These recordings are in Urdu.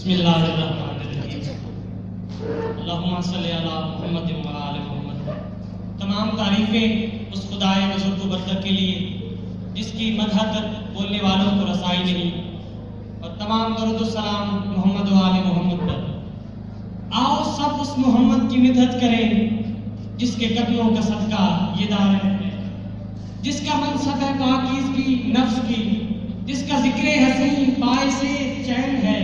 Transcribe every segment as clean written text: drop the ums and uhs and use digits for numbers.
بسم اللہ الرحمن الرحیم اللہم صلی علی محمد و آل محمد۔ تمام تعریفیں اس خدائے بزرگ و برتر کے لیے جس کی مدح تک بولنے والوں کو رسائی نہیں، اور تمام درود و سلام محمد و آل محمد پر۔ آؤ سب اس محمد کی مدحت کریں جس کے قدموں کا صدقہ یہ دار ہے، جس کا منصب ہے پاکیزگی نفس کی، جس کا ذکر حسین باعث چین ہے،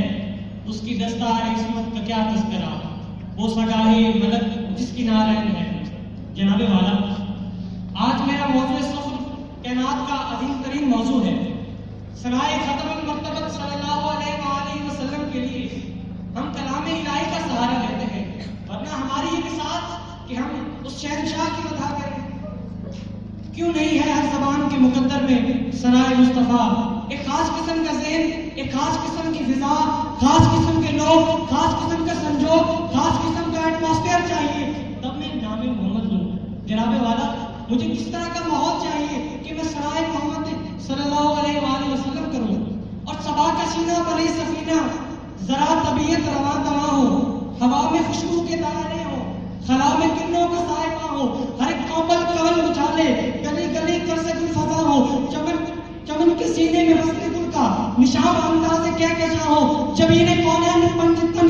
اس کی دستار عصمت کا کیا تذکرہ، وہ سگاہ ملک جس کی نارائن ہے۔ جناب والا، آج میرا موضوع سفر کائنات کا عظیم ترین موضوع ہے۔ ثنائے ختم المرتبت صلی اللہ علیہ وآلہ وسلم کے لیے ہم کلام الہی کا سہارا لیتے ہیں، ورنہ ہماری یہ مثال کہ ہم اس شہنشاہ کی مدح کریں۔ کیوں نہیں ہے ہر زبان کے مقدر میں ثنائے مصطفیٰ؟ ایک خاص قسم کا ذہن، ایک خاص قسم کی فضا، خاص قسم کے لوگ، خاص قسم کا سنجوگ، خاص قسم کا ایٹماسفیئر چاہیے، تب میں نام محمد لوں۔ جناب والا، مجھے کس طرح کا ماحول چاہیے کہ میں ثنائے محمد صلی اللہ علیہ وآلہ وسلم کروں اور صبا کا سینہ بنی سفینہ، ذرا طبیعت رواں دواں ہو، ہوا میں خوشبو کے دانے ہوں، خلا میں کنوں کا سائبہ ہو، ہر ایک کومل کول اچھالے، گلی گلی کر سے گل فضا ہو، چمن کے سینے میں وصل گل کا نشان انداز کہکشاں ہو، جبین کونین پنجتن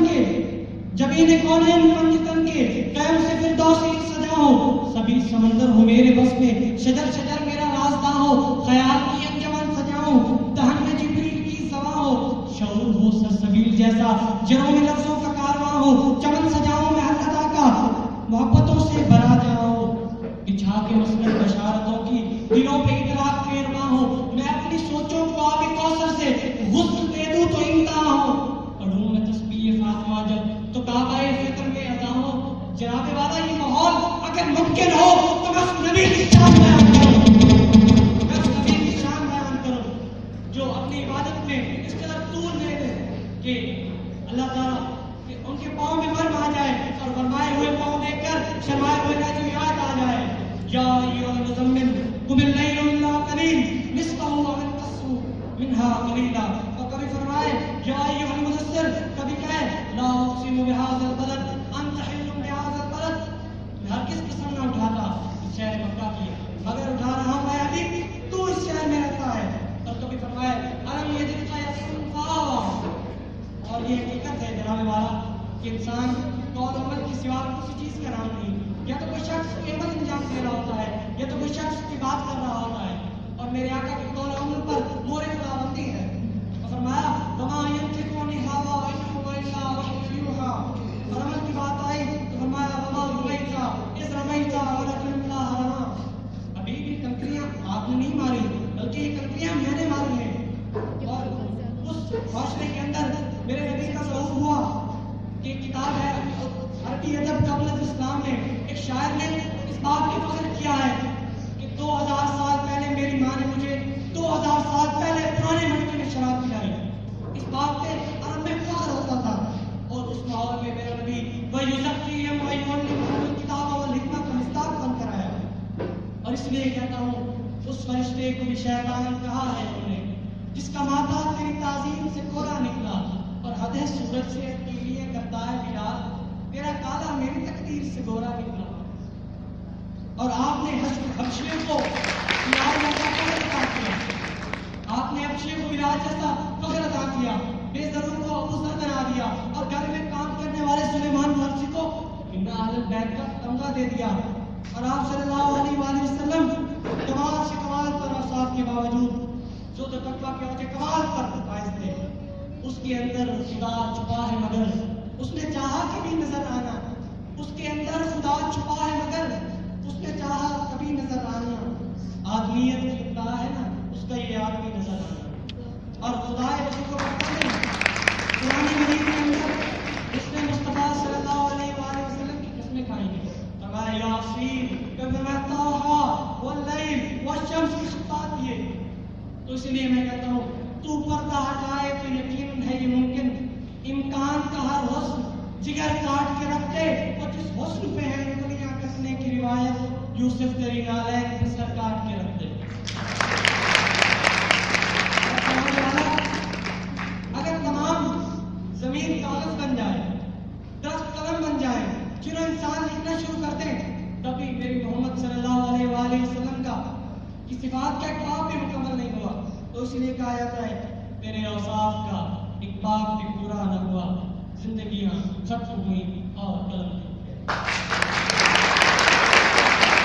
کے قیم سے فردوسی سجا ہو، سبھی سمندر ہو میرے بس میں، شجر شجر میرا رازداں ہو، خیال کی انجمن سجاؤں، دہن میں جبریل کی سوا ہو، شعور ہو سرسبیل جیسا، جروں میں لفظوں کا کارواں ہو، چمن سجاؤں میں ہر ادا کا محبتوں سے بھرا جاؤ، بچھا کے مسلم بشارتوں کی دلوں پہ اطلاق پیرواں ہو، میں اپنی سوچوں کو آب کوثر سے غسل دے دوں تو امتحان ہو، پڑھوں میں تسبیح فاطمہ جب تو کعبہ فکر میں ادا ہو۔ جناب والا، یہ ماحول اگر ممکن ہو تو میں اس نبی کی شان بیان کروں، جو اپنی عبادت میں اس قدر طول دے دے کہ اللہ تعالیٰ ان کے پاؤں میں مرم آ جائے اور فرمائے ہوئے پاؤں دیکھ کر شرمائے ہوئے کا جو یاد آ جائے۔ یا ایھا المزمل قم اللیل الا قلیل نصفہ او انقص منہ قلیلا، اور کبھی فرمائے یا ایھا المدثر، کبھی کہے لا اقسم بہذا البلد انت حل بہذا البلد۔ میں ہرگز قسم نہ اٹھاتا اس شہر مکہ کی، مگر اٹھا رہا ہوں اے حبیب تو اس شہر میں رہتا ہے۔ اور کبھی فرمائے الم یجدک یتیما فآویٰ۔ اور یہ حقیقت ہے جناب والا کہ انسان قول و عمل کی سوا کسی چیز کا نام نہیں، یا تو کوئی شخص کوئی عمل انجام دے رہا ہوتا ہے، یا تو کوئی شخص کی بات کر رہا ہوتا ہے، اور میرے آقا کے قول و عمل پر مہر خداوندی ہے۔ اور فرمایا وما ینطق عن الہویٰ ان هو الا وحی یوحیٰ۔ اور عمل کی بات آئی تو فرمایا وما رمیت اذ رمیت ولکن اللہ رمی۔ ابھی بھی کنکریاں آپ نے نہیں ماری، بلکہ یہ کنکریاں میں نے ماری ہیں۔ اور اس معاشرے کے اندر میرے نبی کا ظہور ہوا کہ کتاب ہے عربی ادب قبل اسلام میں ایک شاعر نے اس بات کی فخر کیا ہے کہ 2000 سال پہلے میری ماں نے مجھے 2000 سال پہلے پرانے مٹکے میں شراب پلائی۔ اس بات پہ عرب میں فخر ہوتا تھا، اور اس ماحول میں میرا نبی وَيُزَكِّيهِمْ وَيُعَلِّمُهُمُ الْكِتَابَ وَالْحِکمَةَ کا مصداق بن کر آیا۔ اور اس لیے کہتا ہوں اس فرشتے کو بھی شیطان کہا ہے انہوں نے، جس کا ماتھا تیری تعظیم سے کوڑا نکلا اور حدِ سورج سے تیلیاں کرتا ہے بلال، تیرا کالا میری تقدیر سے گورا نکلا۔ اور آپ نے حبشیوں کو بلال جیسا فخر عطا کیا، آپ نے حبشیوں کو بلال جیسا فخر عطا کیا، بے ضرور کو ابو ذر بنا دیا، اور گھر میں کام کرنے والے سلیمان فارسی کو ان اہل بیت کا تمغہ دے دیا۔ اور آپ صلی اللہ علیہ وآلہ وسلم کمال سے کمال پر اوصاف کے باوجود جو تقویٰ کے وجہ کمال پر فائز تھے، اس کے اندر خدا چھپا ہے مگر اس نے چاہا کبھی نظر آنا، اس کے اندر خدا چھپا ہے مگر اس نے چاہا کبھی نظر آنا۔ آدمیت کی ابتدا ہے نا اس کا یہ آدمی نظر آنا، اور خدا بزرگ کو پتہ نہیں قرآن مجید کے اندر اس نے مصطفیٰ صلی اللہ علیہ وآلہ وسلم کی قسمیں کھائی ہیں۔ فرمایا یاسین، کبھی میں طٰہٰ واللیل والشمس کی خطاب کیے۔ تو اس لیے میں کہتا ہوں تو پردہ ہٹائے تو یقیناً ہے یہ ممکن، امکان کا ہر حسن جگر کاٹ کے رکھتے، اور جس حسن پہ ہے انگلیاں کسنے کی روایت یوسف تیری نالین پہ سر کاٹ کے رکھتے۔ اگر تمام زمین زمین کاغذ بن جائے، درخت قلم بن جائے، چنو انسان لکھنا شروع کرتے ہیں، تبھی میرے محمد صلی اللہ علیہ وآلہ وسلم کا کی صفات کا ایک باب بھی مکمل نہیں ہوا. تو اس لیے کہا جاتا ہے تیرے اوصاف کا ایک باب بھی پورا نہ ہوا. زندگیاں ختم ہوئی